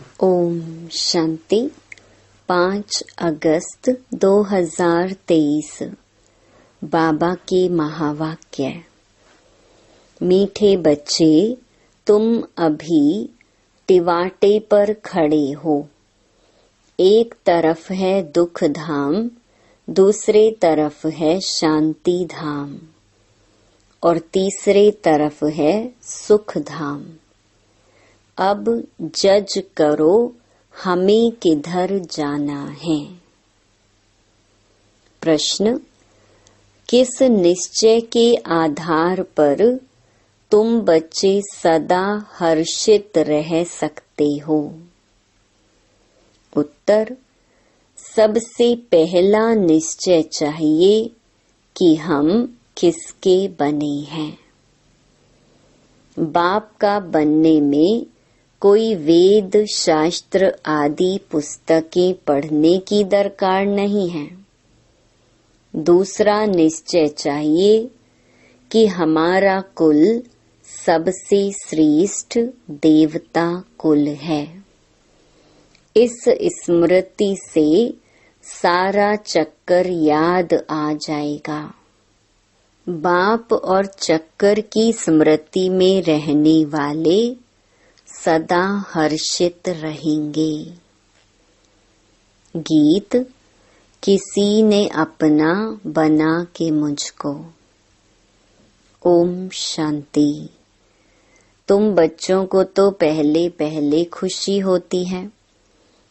ओम शांति। 5 अगस्त 2023। बाबा के महावाक्य। मीठे बच्चे, तुम अभी टिवाटे पर खड़े हो। एक तरफ है दुख धाम, दूसरे तरफ है शांति धाम और तीसरे तरफ है सुख धाम। अब जज करो हमें किधर जाना है। प्रश्न: किस निश्चय के आधार पर तुम बच्चे सदा हर्षित रह सकते हो? उत्तर: सबसे पहला निश्चय चाहिए कि हम किसके बने हैं। बाप का बनने में कोई वेद शास्त्र आदि पुस्तकें पढ़ने की दरकार नहीं है। दूसरा निश्चय चाहिए कि हमारा कुल सबसे श्रेष्ठ देवता कुल है। इस स्मृति से सारा चक्कर याद आ जाएगा। बाप और चक्कर की स्मृति में रहने वाले सदा हर्षित रहेंगे। गीत: किसी ने अपना बना के मुझको। ओम शांति। तुम बच्चों को तो पहले पहले खुशी होती है,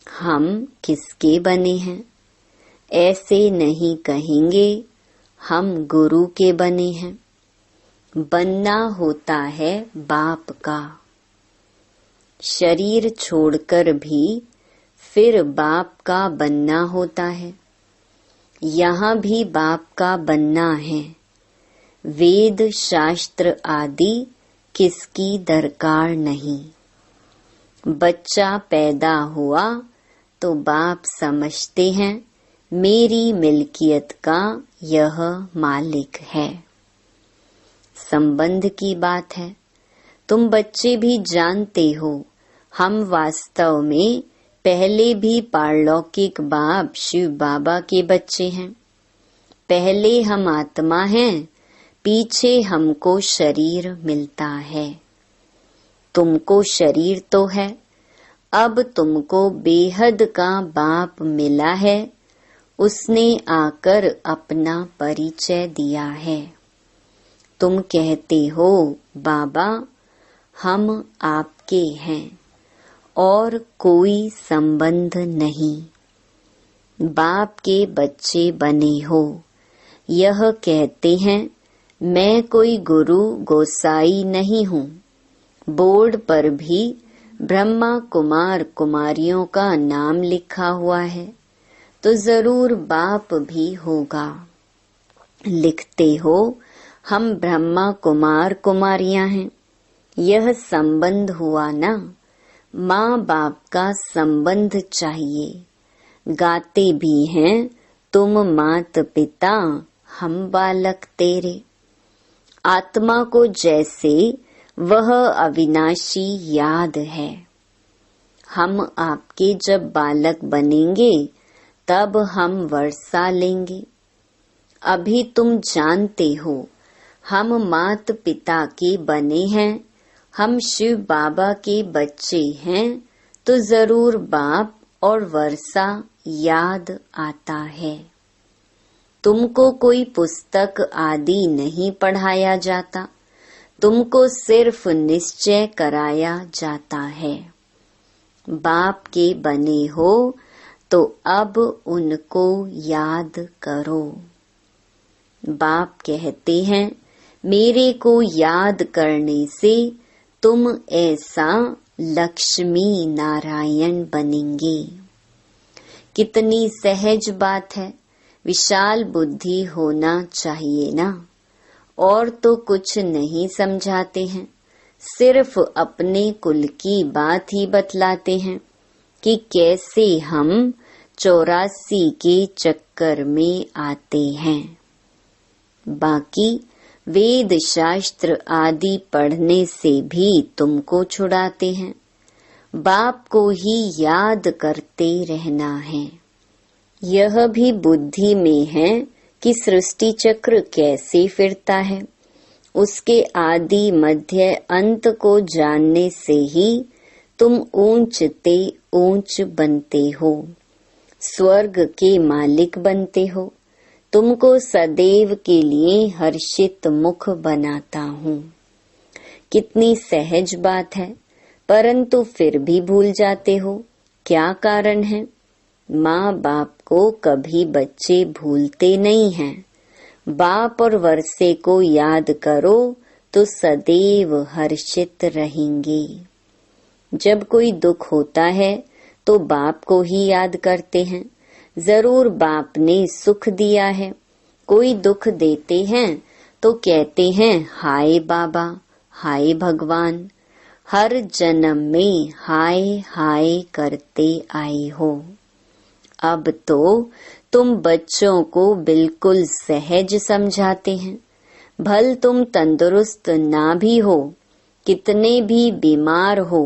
हम किसके बने हैं। ऐसे नहीं कहेंगे हम गुरु के बने हैं। बनना होता है बाप का। शरीर छोड़कर भी फिर बाप का बनना होता है। यहाँ भी बाप का बनना है। वेद शास्त्र आदि किसकी दरकार नहीं। बच्चा पैदा हुआ तो बाप समझते हैं मेरी मिल्कियत का यह मालिक है। संबंध की बात है। तुम बच्चे भी जानते हो हम वास्तव में पहले भी पारलौकिक बाप शिव बाबा के बच्चे हैं। पहले हम आत्मा हैं, पीछे हमको शरीर मिलता है। तुमको शरीर तो है, अब तुमको बेहद का बाप मिला है। उसने आकर अपना परिचय दिया है। तुम कहते हो बाबा हम आपके हैं और कोई संबंध नहीं। बाप के बच्चे बने हो। यह कहते हैं मैं कोई गुरु गोसाई नहीं हूँ। बोर्ड पर भी ब्रह्मा कुमार कुमारियों का नाम लिखा हुआ है तो जरूर बाप भी होगा। लिखते हो हम ब्रह्मा कुमार कुमारियां हैं। यह संबंध हुआ ना। माँ बाप का संबंध चाहिए। गाते भी हैं तुम मात पिता हम बालक तेरे। आत्मा को जैसे वह अविनाशी याद है। हम आपके जब बालक बनेंगे तब हम वर्षा लेंगे। अभी तुम जानते हो हम मात पिता के बने हैं, हम शिव बाबा के बच्चे हैं तो जरूर बाप और वर्षा याद आता है। तुमको कोई पुस्तक आदि नहीं पढ़ाया जाता, तुमको सिर्फ निश्चय कराया जाता है। बाप के बने हो तो अब उनको याद करो। बाप कहते हैं मेरे को याद करने से तुम ऐसा लक्ष्मी नारायण बनेंगे। कितनी सहज बात है। विशाल बुद्धि होना चाहिए ना। और तो कुछ नहीं समझाते हैं, सिर्फ अपने कुल की बात ही बतलाते हैं कि कैसे हम 84 के चक्कर में आते हैं। बाकी वेद शास्त्र आदि पढ़ने से भी तुमको छुड़ाते हैं। बाप को ही याद करते रहना है। यह भी बुद्धि में है कि सृष्टि चक्र कैसे फिरता है। उसके आदि मध्य अंत को जानने से ही तुम ऊंचते ऊंच बनते हो, स्वर्ग के मालिक बनते हो। तुमको सदैव के लिए हर्षित मुख बनाता हूँ। कितनी सहज बात है, परंतु फिर भी भूल जाते हो। क्या कारण है? माँ बाप को कभी बच्चे भूलते नहीं हैं। बाप और वर्षे को याद करो तो सदैव हर्षित रहेंगे। जब कोई दुख होता है तो बाप को ही याद करते हैं। जरूर बाप ने सुख दिया है। कोई दुख देते हैं तो कहते हैं हाय बाबा, हाय भगवान। हर जन्म में हाय हाय करते आए हो। अब तो तुम बच्चों को बिल्कुल सहज समझाते हैं। भल तुम तंदुरुस्त ना भी हो, कितने भी बीमार हो,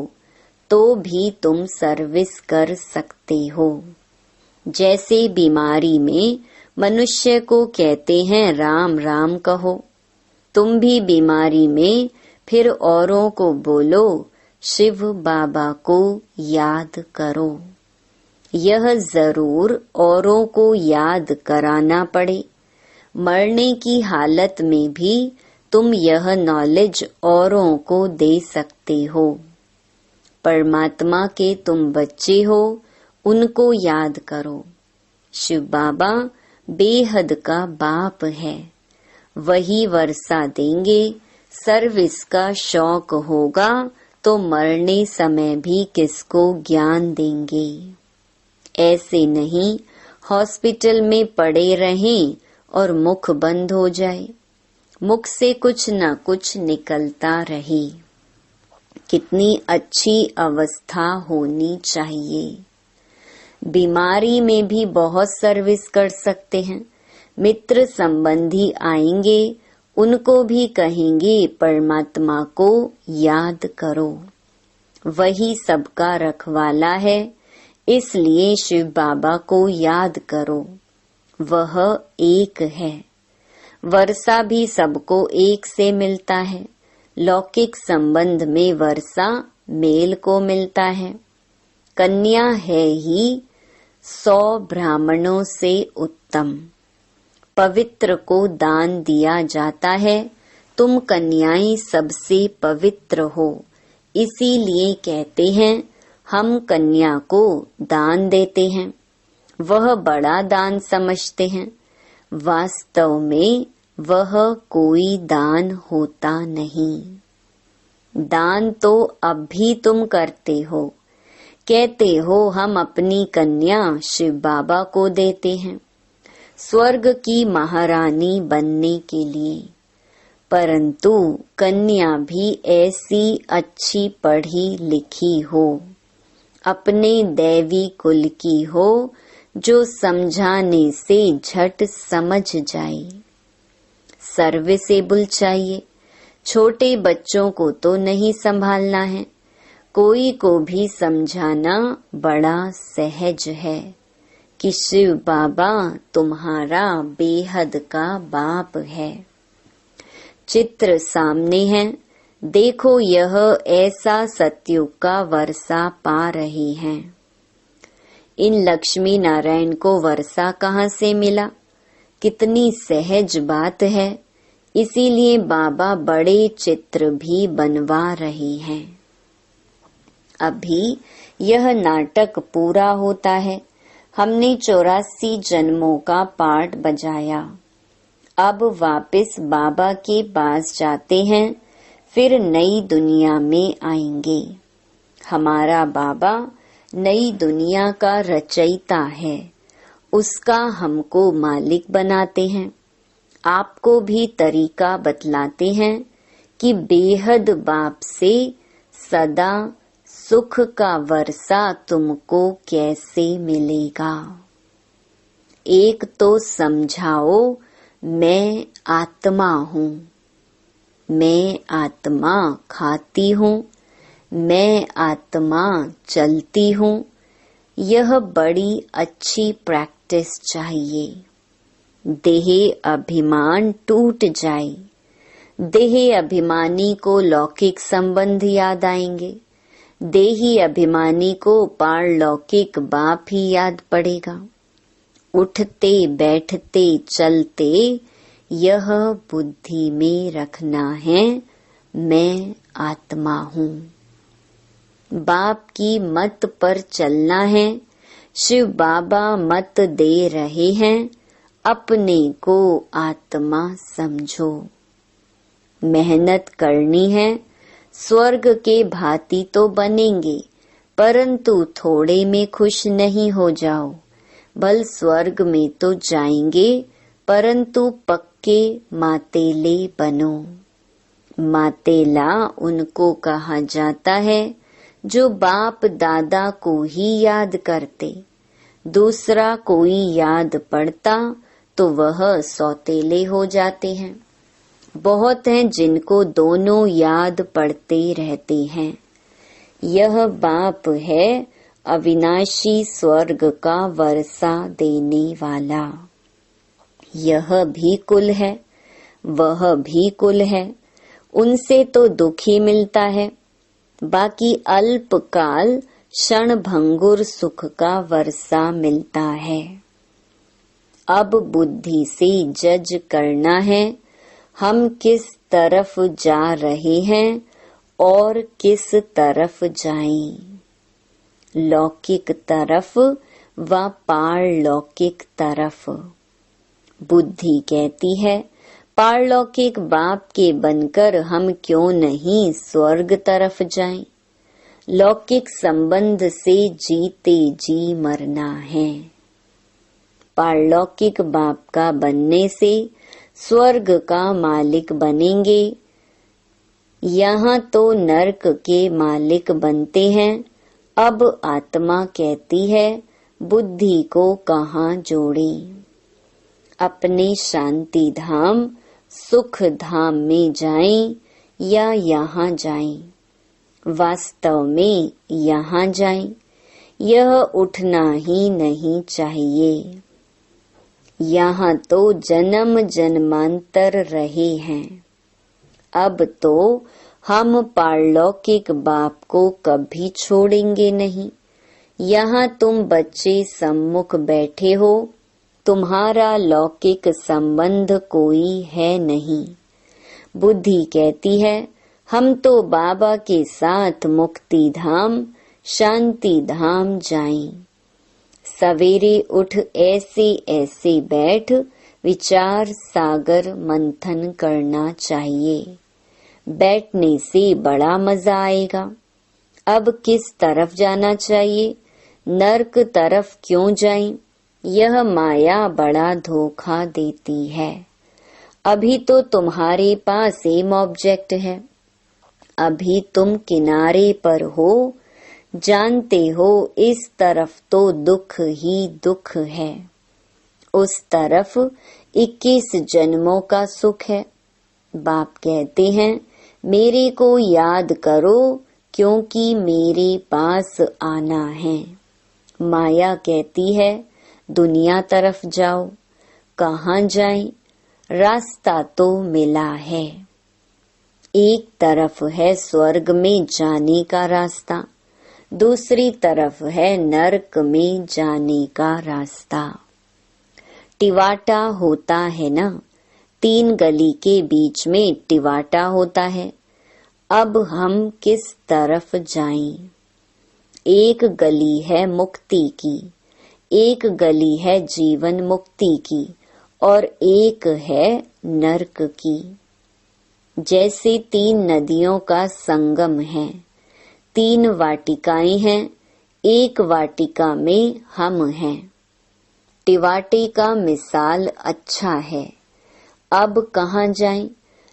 तो भी तुम सर्विस कर सकते हो। जैसे बीमारी में मनुष्य को कहते हैं राम राम कहो, तुम भी बीमारी में फिर औरों को बोलो शिव बाबा को याद करो। यह जरूर औरों को याद कराना पड़े। मरने की हालत में भी तुम यह नॉलेज औरों को दे सकते हो। परमात्मा के तुम बच्चे हो, उनको याद करो। शिव बाबा बेहद का बाप है, वही वर्षा देंगे। सर्विस का शौक होगा तो मरने समय भी किसको ज्ञान देंगे। ऐसे नहीं हॉस्पिटल में पड़े रहें और मुख बंद हो जाए, मुख से कुछ न कुछ निकलता रहे। कितनी अच्छी अवस्था होनी चाहिए। बीमारी में भी बहुत सर्विस कर सकते हैं। मित्र संबंधी आएंगे, उनको भी कहेंगे परमात्मा को याद करो। वही सबका रखवाला है, इसलिए शिव बाबा को याद करो। वह एक है। वर्षा भी सबको एक से मिलता है। लौकिक संबंध में वर्षा मेल को मिलता है। कन्या है ही 100 ब्राह्मणों से उत्तम। पवित्र को दान दिया जाता है। तुम कन्याएं सबसे पवित्र हो, इसीलिए कहते हैं हम कन्या को दान देते हैं। वह बड़ा दान समझते हैं। वास्तव में वह कोई दान होता नहीं। दान तो अब भी तुम करते हो। कहते हो हम अपनी कन्या शिव बाबा को देते हैं, स्वर्ग की महारानी बनने के लिए। परंतु कन्या भी ऐसी अच्छी पढ़ी लिखी हो, अपने दैवी कुल की हो, जो समझाने से झट समझ जाए। सर्विसेबल चाहिए। छोटे बच्चों को तो नहीं संभालना है, कोई को भी समझाना बड़ा सहज है कि शिव बाबा तुम्हारा बेहद का बाप है। चित्र सामने है, देखो यह ऐसा सतयुग का वर्षा पा रहे हैं। इन लक्ष्मी नारायण को वर्षा कहाँ से मिला? कितनी सहज बात है। इसीलिए बाबा बड़े चित्र भी बनवा रहे हैं। अभी यह नाटक पूरा होता है। हमने 84 जन्मों का पाठ बजाया। अब वापस बाबा के पास जाते हैं, फिर नई दुनिया में आएंगे। हमारा बाबा नई दुनिया का रचयिता है, उसका हमको मालिक बनाते हैं। आपको भी तरीका बतलाते हैं कि बेहद बाप से सदा सुख का वर्षा तुमको कैसे मिलेगा। एक तो समझाओ मैं आत्मा हूँ, मैं आत्मा खाती हूँ, मैं आत्मा चलती हूँ, यह बड़ी अच्छी प्रैक्टिस चाहिए। देह अभिमान टूट जाए। देह अभिमानी को लौकिक संबंध याद आएंगे। देही अभिमानी को पारलौकिक बाप ही याद पड़ेगा। उठते बैठते चलते यह बुद्धि में रखना है, मैं आत्मा हूँ। बाप की मत पर चलना है। शिव बाबा मत दे रहे हैं, अपने को आत्मा समझो। मेहनत करनी है। स्वर्ग के भांति तो बनेंगे, परंतु थोड़े में खुश नहीं हो जाओ। भल स्वर्ग में तो जाएंगे, परंतु पक्के मातेले बनो। मातेला उनको कहा जाता है जो बाप दादा को ही याद करते। दूसरा कोई याद पड़ता तो वह सौतेले हो जाते हैं। बहुत हैं जिनको दोनों याद पड़ते रहते हैं। यह बाप है अविनाशी स्वर्ग का वर्षा देने वाला। यह भी कुल है, वह भी कुल है। उनसे तो दुख ही मिलता है। बाकी अल्पकाल क्षण भंगुर सुख का वर्षा मिलता है। अब बुद्धि से जज करना है, हम किस तरफ जा रहे हैं और किस तरफ जाएं। लौकिक तरफ व पारलौकिक तरफ। बुद्धि कहती है, पारलौकिक बाप के बनकर हम क्यों नहीं स्वर्ग तरफ जाएं। लौकिक संबंध से जीते जी मरना है। पारलौकिक बाप का बनने से स्वर्ग का मालिक बनेंगे। यहाँ तो नरक के मालिक बनते हैं। अब आत्मा कहती है, बुद्धि को कहाँ जोड़ें। अपने शांति धाम सुख धाम में जाएं या यहाँ जाएं। वास्तव में यहाँ जाएं। यह उठना ही नहीं चाहिए। यहाँ तो जन्म जन्मांतर रहे हैं। अब तो हम पारलौकिक बाप को कभी छोड़ेंगे नहीं। यहाँ तुम बच्चे सम्मुख बैठे हो, तुम्हारा लौकिक संबंध कोई है नहीं। बुद्धि कहती है, हम तो बाबा के साथ मुक्ति धाम शांति धाम जाएं। सवेरे उठ ऐसे ऐसे बैठ विचार सागर मंथन करना चाहिए। बैठने से बड़ा मजा आएगा। अब किस तरफ जाना चाहिए? नरक तरफ क्यों जाएं? यह माया बड़ा धोखा देती है। अभी तो तुम्हारे पास सेम ऑब्जेक्ट है। अभी तुम किनारे पर हो। जानते हो इस तरफ तो दुख ही दुख है। उस तरफ 21 जन्मों का सुख है। बाप कहते हैं, मेरे को याद करो क्योंकि मेरे पास आना है। माया कहती है, दुनिया तरफ जाओ। कहाँ जाएं? रास्ता तो मिला है। एक तरफ है स्वर्ग में जाने का रास्ता, दूसरी तरफ है नरक में जाने का रास्ता। टिवाटा होता है ना, 3 गली के बीच में टिवाटा होता है। अब हम किस तरफ जाएं? एक गली है मुक्ति की, एक गली है जीवन मुक्ति की और एक है नरक की। जैसे 3 नदियों का संगम है, 3 वाटिकाएं हैं, एक वाटिका में हम हैं। टिवाटे का मिसाल अच्छा है। अब कहाँ जाएं?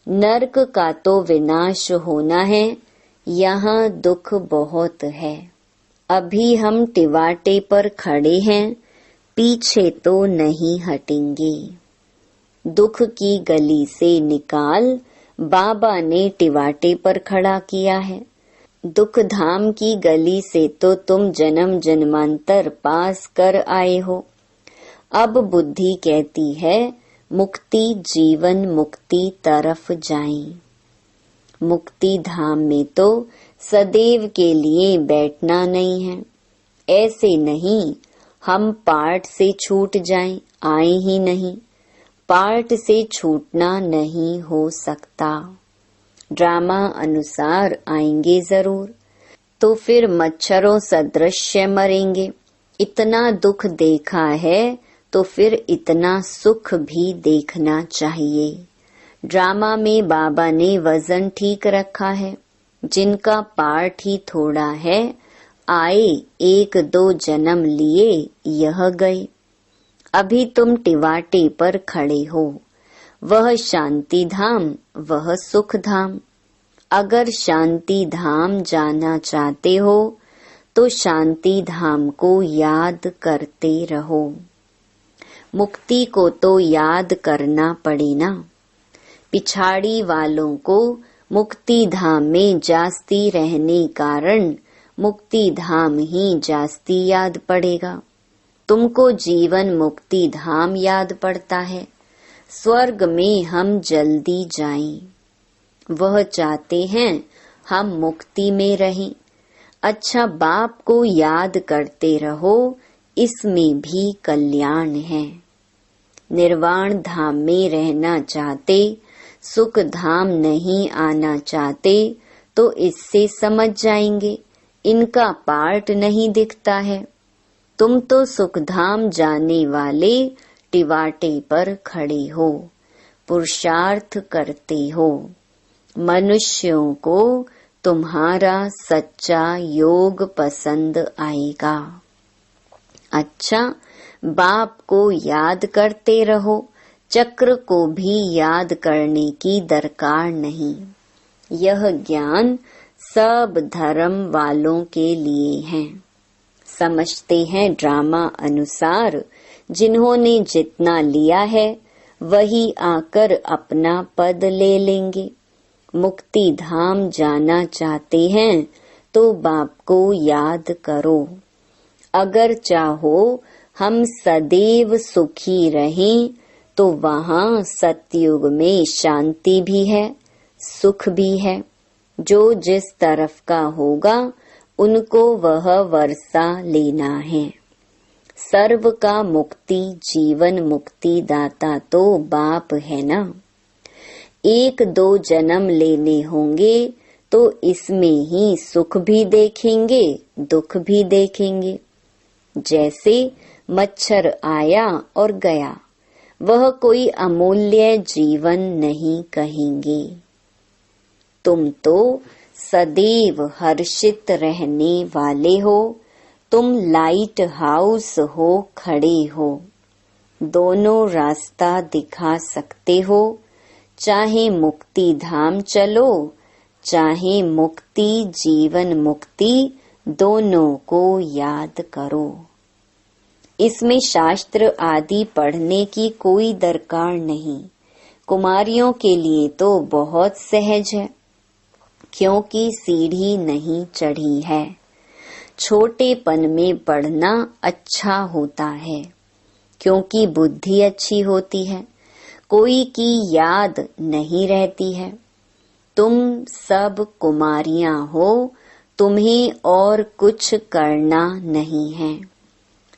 नरक का तो विनाश होना है। यहाँ दुख बहुत है। अभी हम टिवाटे पर खड़े हैं, पीछे तो नहीं हटेंगे। दुख की गली से निकाल बाबा ने टिवाटे पर खड़ा किया है। दुख धाम की गली से तो तुम जन्म जन्मांतर पास कर आए हो। अब बुद्धि कहती है मुक्ति जीवन मुक्ति तरफ जाएं। मुक्ति धाम में तो सदैव के लिए बैठना नहीं है। ऐसे नहीं हम पाठ से छूट जाएं, आए ही नहीं। पाठ से छूटना नहीं हो सकता। ड्रामा अनुसार आएंगे जरूर, तो फिर मच्छरों सदृश मरेंगे। इतना दुख देखा है तो फिर इतना सुख भी देखना चाहिए। ड्रामा में बाबा ने वजन ठीक रखा है। जिनका पाठ ही थोड़ा है, आए 1-2 जन्म लिए यह गए। अभी तुम टिवाटे पर खड़े हो, वह शांति धाम, वह सुख धाम। अगर शांति धाम जाना चाहते हो तो शांति धाम को याद करते रहो। मुक्ति को तो याद करना पड़े ना। पिछाड़ी वालों को मुक्ति धाम में जास्ती रहने कारण मुक्ति धाम ही जास्ती याद पड़ेगा। तुमको जीवन मुक्ति धाम याद पड़ता है। स्वर्ग में हम जल्दी जाएं। वह चाहते हैं हम मुक्ति में रहें। अच्छा, बाप को याद करते रहो, इसमें भी कल्याण है। निर्वाण धाम में रहना चाहते, सुख धाम नहीं आना चाहते, तो इससे समझ जाएंगे इनका पार्ट नहीं दिखता है। तुम तो सुख धाम जाने वाले टिवाटे पर खड़े हो, पुरुषार्थ करते हो। मनुष्यों को तुम्हारा सच्चा योग पसंद आएगा। अच्छा, बाप को याद करते रहो, चक्र को भी याद करने की दरकार नहीं। यह ज्ञान सब धर्म वालों के लिए है। समझते हैं ड्रामा अनुसार जिन्होंने जितना लिया है वही आकर अपना पद ले लेंगे। मुक्ति धाम जाना चाहते हैं तो बाप को याद करो। अगर चाहो हम सदैव सुखी रहें तो वहाँ सतयुग में शांति भी है, सुख भी है। जो जिस तरफ का होगा उनको वह वर्षा लेना है। सर्व का मुक्ति जीवन मुक्ति दाता तो बाप है ना। 1-2 जन्म लेने होंगे तो इसमें ही सुख भी देखेंगे, दुख भी देखेंगे। जैसे मच्छर आया और गया, वह कोई अमूल्य जीवन नहीं कहेंगे। तुम तो सदैव हर्षित रहने वाले हो। तुम लाइट हाउस हो, खड़े हो। दोनों रास्ता दिखा सकते हो। चाहे मुक्ति धाम चलो, चाहे मुक्ति जीवन मुक्ति, दोनों को याद करो। इसमें शास्त्र आदि पढ़ने की कोई दरकार नहीं। कुमारियों के लिए तो बहुत सहज है, क्योंकि सीढ़ी नहीं चढ़ी है। छोटेपन में पढ़ना अच्छा होता है, क्योंकि बुद्धि अच्छी होती है। कोई की याद नहीं रहती है। तुम सब कुमारियां हो, तुम्हें और कुछ करना नहीं है।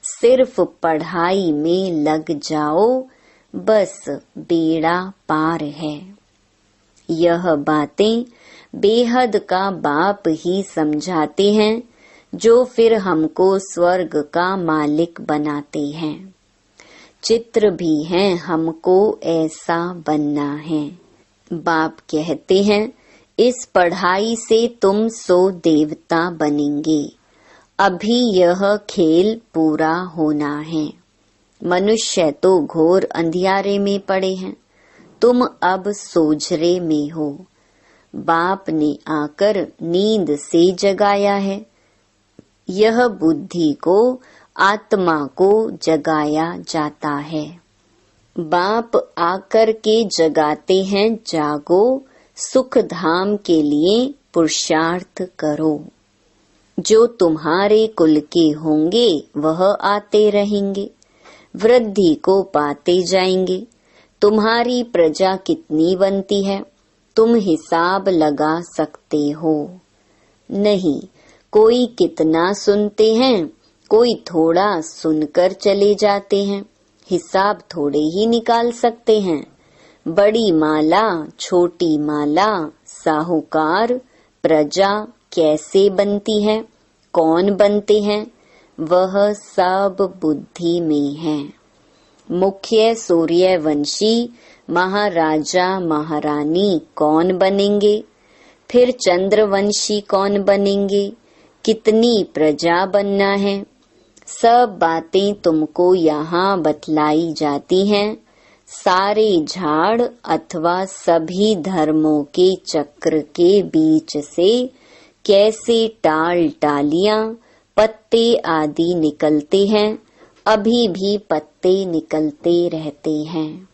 सिर्फ पढ़ाई में लग जाओ, बस बेड़ा पार है। यह बातें बेहद का बाप ही समझाते हैं, जो फिर हमको स्वर्ग का मालिक बनाते हैं। चित्र भी हैं, हमको ऐसा बनना है। बाप कहते हैं इस पढ़ाई से तुम सो देवता बनेंगे। अभी यह खेल पूरा होना है। मनुष्य तो घोर अंधियारे में पड़े हैं, तुम अब सोझरे में हो। बाप ने आकर नींद से जगाया है। यह बुद्धि को, आत्मा को जगाया जाता है। बाप आकर के जगाते हैं, जागो, सुख धाम के लिए पुरुषार्थ करो। जो तुम्हारे कुल के होंगे वह आते रहेंगे, वृद्धि को पाते जाएंगे। तुम्हारी प्रजा कितनी बनती है तुम हिसाब लगा सकते हो? नहीं, कोई कितना सुनते हैं, कोई थोड़ा सुनकर चले जाते हैं, हिसाब थोड़े ही निकाल सकते हैं। बड़ी माला छोटी माला, साहूकार प्रजा कैसे बनती है, कौन बनते हैं, वह सब बुद्धि में है। मुख्य सूर्यवंशी महाराजा महारानी कौन बनेंगे, फिर चंद्रवंशी कौन बनेंगे, कितनी प्रजा बनना है, सब बातें तुमको यहाँ बतलाई जाती हैं। सारे झाड़ अथवा सभी धर्मों के चक्र के बीच से कैसे टाल टालियां पत्ते आदि निकलते हैं, अभी भी पत्ते निकलते रहते हैं।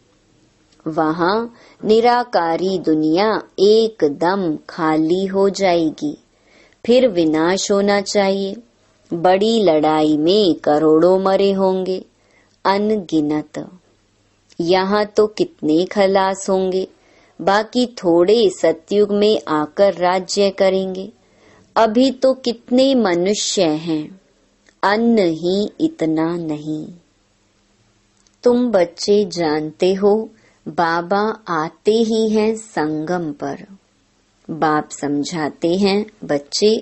वहाँ निराकारी दुनिया एकदम खाली हो जाएगी, फिर विनाश होना चाहिए। बड़ी लड़ाई में करोड़ों मरे होंगे, अनगिनत। यहाँ तो कितने खलास होंगे, बाकी थोड़े सतयुग में आकर राज्य करेंगे। अभी तो कितने मनुष्य हैं, अन्न ही इतना नहीं। तुम बच्चे जानते हो बाबा आते ही हैं संगम पर। बाप समझाते हैं, बच्चे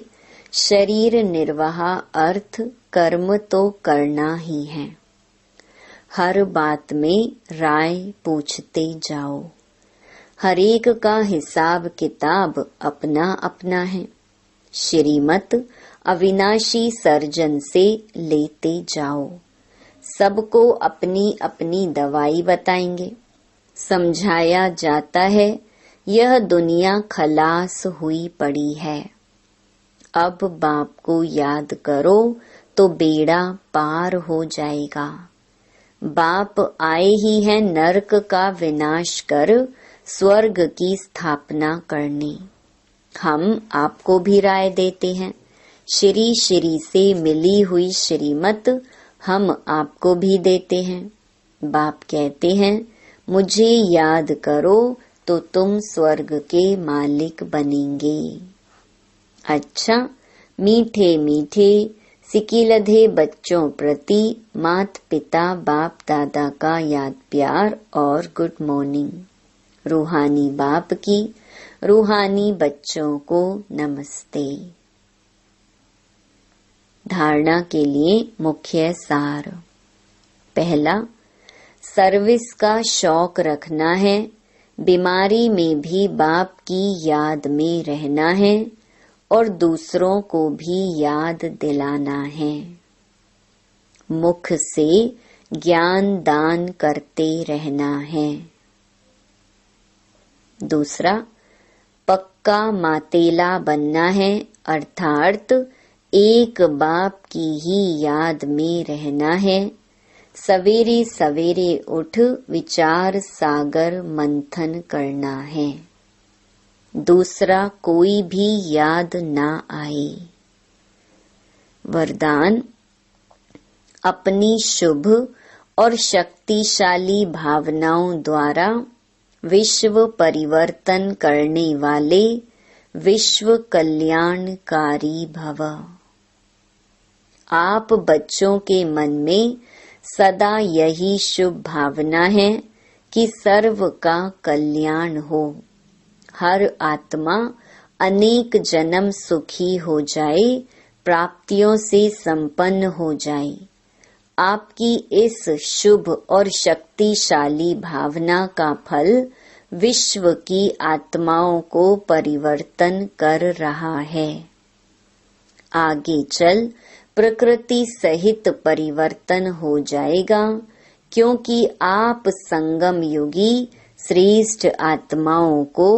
शरीर निर्वाह अर्थ कर्म तो करना ही है। हर बात में राय पूछते जाओ। हर एक का हिसाब किताब अपना अपना है। श्रीमत अविनाशी सर्जन से लेते जाओ। सबको अपनी अपनी दवाई बताएंगे। समझाया जाता है यह दुनिया खलास हुई पड़ी है। अब बाप को याद करो तो बेड़ा पार हो जाएगा। बाप आए ही हैं नरक का विनाश कर स्वर्ग की स्थापना करने। हम आपको भी राय देते हैं। श्री श्री से मिली हुई श्रीमत हम आपको भी देते हैं। बाप कहते हैं, मुझे याद करो तो तुम स्वर्ग के मालिक बनेंगे। अच्छा, मीठे मीठे सिकिलधे बच्चों प्रति मात पिता बाप दादा का याद प्यार और गुड मॉर्निंग। रूहानी बाप की रूहानी बच्चों को नमस्ते। धारणा के लिए मुख्य सार। पहला, सर्विस का शौक रखना है। बीमारी में भी बाप की याद में रहना है और दूसरों को भी याद दिलाना है। मुख से ज्ञान दान करते रहना है। दूसरा, पक्का मातेला बनना है, अर्थात एक बाप की ही याद में रहना है। सवेरे सवेरे उठ विचार सागर मंथन करना है। दूसरा कोई भी याद ना आए। वरदान, अपनी शुभ और शक्तिशाली भावनाओं द्वारा विश्व परिवर्तन करने वाले विश्व कल्याणकारी भव। आप बच्चों के मन में सदा यही शुभ भावना है कि सर्व का कल्याण हो। हर आत्मा अनेक जन्म सुखी हो जाए, प्राप्तियों से संपन्न हो जाए। आपकी इस शुभ और शक्तिशाली भावना का फल विश्व की आत्माओं को परिवर्तन कर रहा है। आगे चल प्रकृति सहित परिवर्तन हो जाएगा, क्योंकि आप संगम युगी श्रेष्ठ आत्माओं को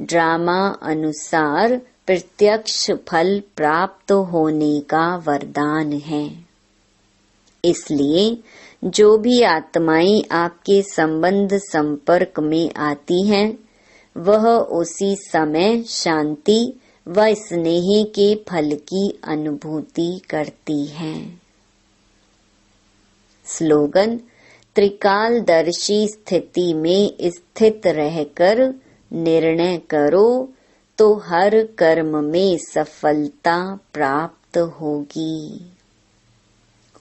ड्रामा अनुसार प्रत्यक्ष फल प्राप्त होने का वरदान है। इसलिए जो भी आत्माएं आपके संबंध संपर्क में आती हैं, वह उसी समय शांति वह स्नेह के फल की अनुभूति करती है। स्लोगन: त्रिकालदर्शी स्थिति में स्थित रहकर निर्णय करो तो हर कर्म में सफलता प्राप्त होगी।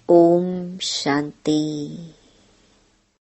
ओम शांति।